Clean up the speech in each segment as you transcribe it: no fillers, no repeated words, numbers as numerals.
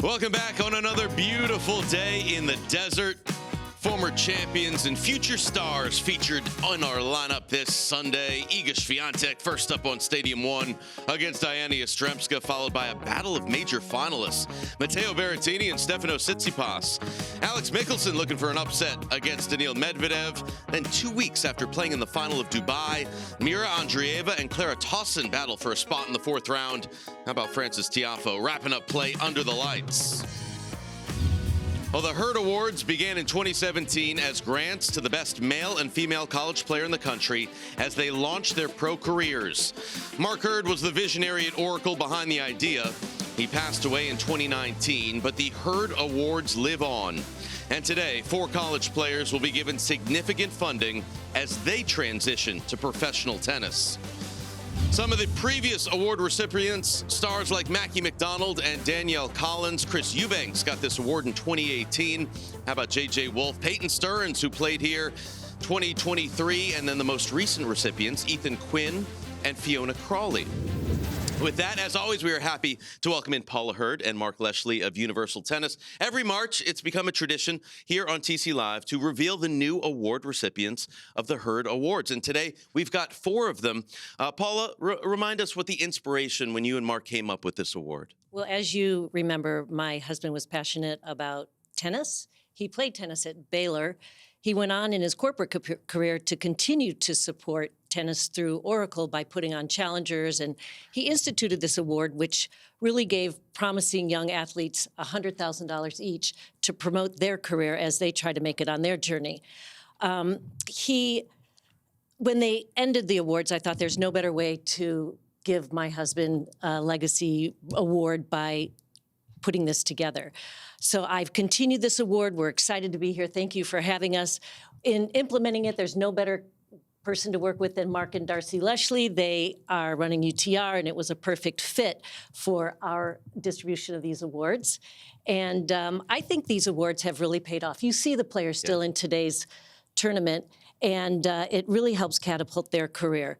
Welcome back on another beautiful day in the desert. Former champions and future stars featured on our lineup this Sunday. Iga Swiatek first up on Stadium 1 against Diana Yastremska, followed by a battle of major finalists. Matteo Berrettini and Stefano Tsitsipas. Alex Michelsen looking for an upset against Daniil Medvedev. Then 2 weeks after playing in the final of Dubai, Mira Andreeva and Clara Tauson battle for a spot in the fourth round. How about Frances Tiafoe wrapping up play under the lights? Well, the Hurd Awards began in 2017 as grants to the best male and female college player in the country as they launched their pro careers. Mark Hurd was the visionary at Oracle behind the idea. He passed away in 2019, but the Hurd Awards live on. And today, 4 college players will be given significant funding as they transition to professional tennis. Some of the previous award recipients, stars like Mackie McDonald and Danielle Collins. Chris Eubanks got this award in 2018. How about J.J. Wolf, Peyton Stearns, who played here 2023, and then the most recent recipients, Ethan Quinn and Fiona Crawley. With that, as always, we are happy to welcome in Paula Hurd and Mark Leschly of Universal Tennis. Every March, it's become a tradition here on TC Live to reveal the new award recipients of the Hurd Awards. And today, we've got 4 of them. Paula, remind us what the inspiration when you and Mark came up with this award. Well, as you remember, my husband was passionate about tennis. He played tennis at Baylor. He went on in his corporate career to continue to support tennis through Oracle by putting on challengers, and he instituted this award, which really gave promising young athletes $100,000 each to promote their career as they try to make it on their journey. When they ended the awards, I thought there's no better way to give my husband a legacy award by putting this together. So I've continued this award. We're excited to be here. Thank you for having us. In implementing it, there's no better person to work with than Mark and Darcy Leschly. They are running UTR, and it was a perfect fit for our distribution of these awards. And I think these awards have really paid off. You see the players still in today's tournament, and it really helps catapult their career.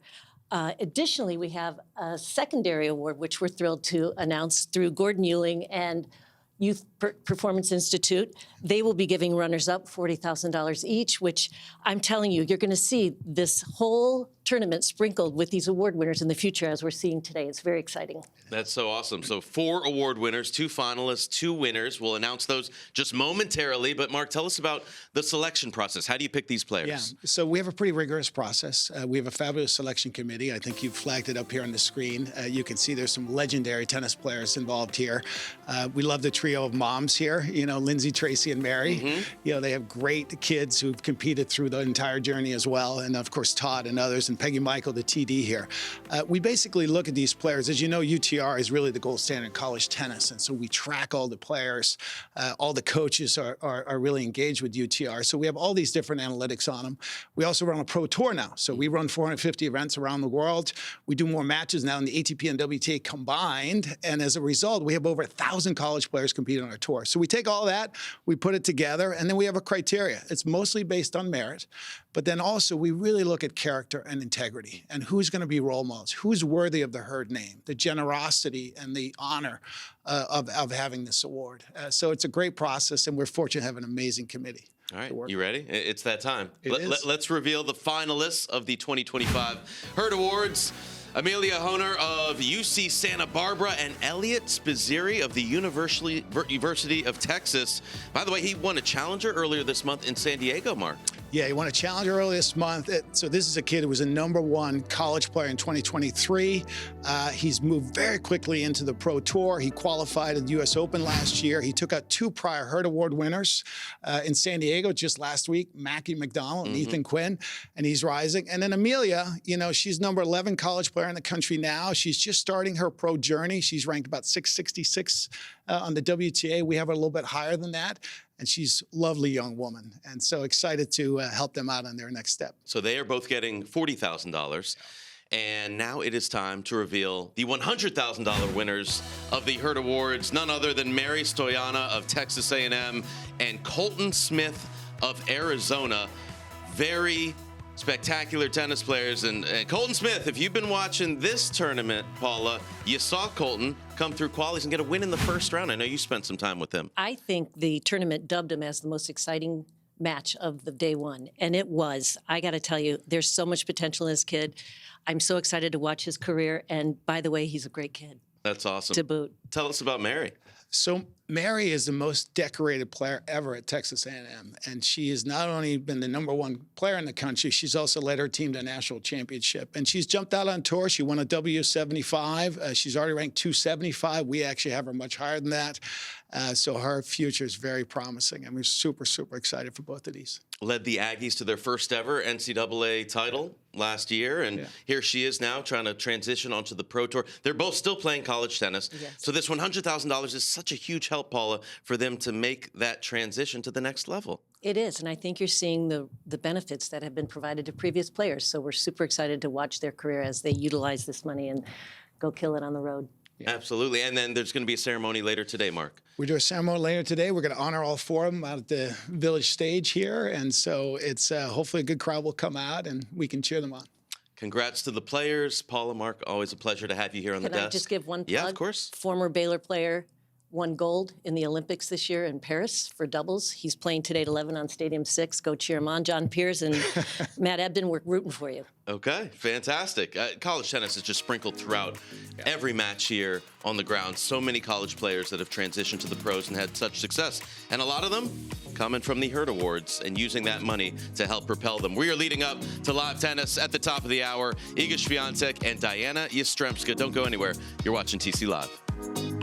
Additionally, we have a secondary award, which we're thrilled to announce through Gordon Ewing and Youth Performance Institute. They will be giving runners-up $40,000 each, which I'm telling you, you're going to see this whole tournament sprinkled with these award winners in the future, as we're seeing today. It's very exciting. That's so awesome. So 4 award winners, 2 finalists, 2 winners. We'll announce those just momentarily. But Mark, tell us about the selection process. How do you pick these players? Yeah, so we have a pretty rigorous process. We have a fabulous selection committee. I think you've flagged it up here on the screen. You can see there's some legendary tennis players involved here. We love the trio of moms here, Lindsay, Tracy, and Mary. They have great kids who've competed through the entire journey as well. And of course, Todd and others, and Peggy Michael, the TD here. We basically look at these players. As you know, UTR is really the gold standard in college tennis. And so we track all the players. All the coaches are really engaged with UTR. So we have all these different analytics on them. We also run a pro tour now. So we run 450 events around the world. We do more matches now in the ATP and WTA combined. And as a result, we have over 1,000 college players competing on our tour. So we take all that, we put it together, and then we have a criteria. It's mostly based on merit. But then also we really look at character and integrity and who's going to be role models, who's worthy of the Hurd name, the generosity and the honor of having this award. So it's a great process, and we're fortunate to have an amazing committee. All right, you ready? It's that time. Let's reveal the finalists of the 2025 Hurd Awards. Amelia Honer of UC Santa Barbara and Eliot Spizzirri of the University of Texas. By the way, he won a challenger earlier this month in San Diego, Mark. Yeah, he won a challenger earlier this month. So this is a kid who was a #1 college player in 2023. He's moved very quickly into the Pro Tour. He qualified at the U.S. Open last year. He took out 2 prior Hurd Award winners in San Diego just last week, Mackie McDonald and Ethan Quinn, and he's rising. And then Amelia, she's #11 college player in the country now. She's just starting her pro journey. She's ranked about 666 on the WTA. We have her a little bit higher than that. And she's a lovely young woman. And so excited to help them out on their next step. So they are both getting $40,000. And now it is time to reveal the $100,000 winners of the Hurd Awards, none other than Mary Stoiana of Texas A&M and Colton Smith of Arizona. Very spectacular tennis players. And Colton Smith, if you've been watching this tournament, Paula, you saw Colton come through qualies and get a win in the first round. I know you spent some time with him. I think the tournament dubbed him as the most exciting match of the day one, and it was. I got to tell you, there's so much potential in this kid. I'm so excited to watch his career, and by the way, he's a great kid. That's awesome. To boot. Tell us about Mary. So Mary is the most decorated player ever at Texas A&M, and she has not only been the #1 player in the country, she's also led her team to a national championship. And she's jumped out on tour. She won a W75. She's already ranked 275. We actually have her much higher than that. So her future is very promising, and we're super, super excited for both of these. Led the Aggies to their first ever NCAA title last year, and here she is now trying to transition onto the Pro Tour. They're both still playing college tennis, so this $100,000 is such a huge help, Paula, for them to make that transition to the next level. It is, and I think you're seeing the benefits that have been provided to previous players, so we're super excited to watch their career as they utilize this money and go kill it on the road. Yeah. Absolutely. And then there's going to be a ceremony later today, Mark. We do a ceremony later today. We're going to honor all 4 of them out at the village stage here. And so it's hopefully a good crowd will come out and we can cheer them on. Congrats to the players. Paula, Mark, always a pleasure to have you here on the desk. Can I just give one plug? Yeah, of course. Former Baylor player won gold in the Olympics this year in Paris for doubles. He's playing today at 11 on Stadium 6. Go cheer him on. John Pierce and Matt Ebden, we're rooting for you. Okay, fantastic. College tennis is just sprinkled throughout every match here on the ground. So many college players that have transitioned to the pros and had such success. And a lot of them coming from the Hurd Awards and using that money to help propel them. We are leading up to live tennis at the top of the hour. Iga Swiatek and Diana Yastremska. Don't go anywhere. You're watching TC Live.